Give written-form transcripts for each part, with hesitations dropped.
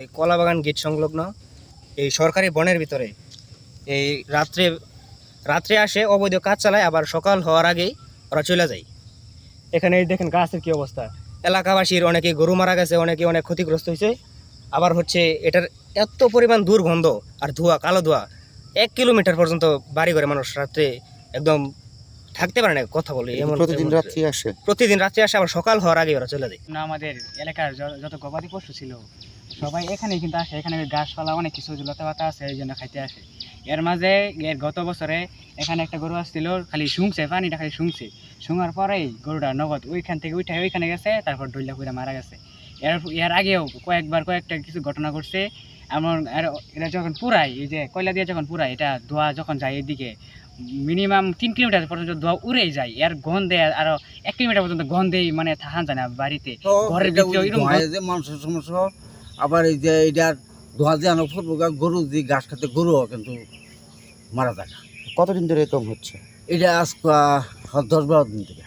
এই কলাবাগান গেট সংলগ্ন এই সরকারি বনের ভিতরে এই রাত্রে রাত্রে আসে অবৈধ কাজ চালায়, আবার সকাল হওয়ার আগেই ওরা চলে যায়। এখানে এই দেখেন গাছের কি অবস্থা, এলাকাবাসীর অনেকে গরু মারা গেছে, অনেকে অনেক ক্ষতিগ্রস্ত হয়েছে। আবার হচ্ছে এটার এত পরিমাণ দুর্গন্ধ আর ধোঁয়া, কালো ধোঁয়া, 1 কিলোমিটার পর্যন্ত বাড়ি ঘরে মানুষ রাত্রে একদম থাকতে পারে না, কথা বলে এমন। প্রতিদিন রাত্রি আসে? প্রতিদিন রাত্রে আসে, আবার সকাল হওয়ার আগে ওরা চলে যায়। আমাদের এলাকার যত গবাদি পশু ছিল সবাই এখানে কিন্তু আসে, এখানে গাছপালা অনেক কিছু লতাপাতা আছে, এই জন্য খাইতে আসে। এর মাঝে গত বছরে এখানে একটা গরু আসছিল, খালি শুংছে, পানিটা খালি শুঙার পরেই গরুটা নগদ ওইখান থেকে উঠে ওইখানে গেছে, তারপর ডইলা করে মারা গেছে। এর আগেও কয়েকটা কিছু ঘটনা ঘটছে এমন। আর এটা যখন পুরাই, এই যে কয়লা দিয়ে যখন পুরাই, এটা ধোঁয়া যখন যায় এদিকে মিনিমাম 3 কিলোমিটার পর্যন্ত ধোঁয়া উড়েই যায়। এর গন্ধে আরো 1 কিলোমিটার পর্যন্ত গন্ধেই মানে থাকান যায় না বাড়িতে, ঘরের ভিতরে মানুষের সমস্যা। আবার এই যে এটার ধোয়া দিয়ে আনো গরু দিয়ে ঘাস খেতে গরু কিন্তু মারা যায়। কতদিন ধরে এরকম হচ্ছে? এটা আজ 10-12 দিন থেকে।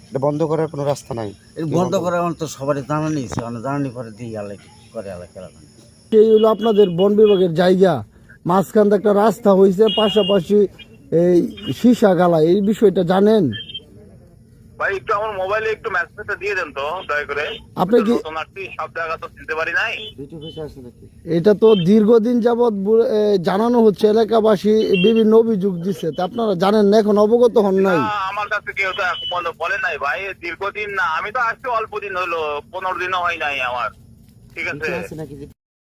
এটা বন্ধ করার কোনো রাস্তা নাই? এটা বন্ধ করার তো সবারই জানা নিয়েছে, জানানি করে দিয়ে করে এলাকা। এই হলো আপনাদের বন বিভাগের জায়গা, মাঝখান থেকে একটা রাস্তা হয়েছে, পাশাপাশি এই সীসা গালা, এই বিষয়টা জানেন? ভাই একটু আমার মোবাইলে একটু মেসেজটা দিয়ে দেন তো দয়া করে। আপনি কি নতুন আসছি, সব জায়গা তো চিনতে পারি নাই। এটা তো দীর্ঘদিন যাবৎ জানানো হচ্ছে, এলাকাবাসী বিভিন্ন অভিযোগ দিচ্ছে, তা আপনারা জানেন না, এখন অবগত হন নাই? না, আমার কাছে কেউ তো এখন পর্যন্ত বলে নাই ভাই। দীর্ঘদিন না, আমি তো আসছি অল্প দিন হলো, 15 দিনও হয় নাই আমার। ঠিক আছে।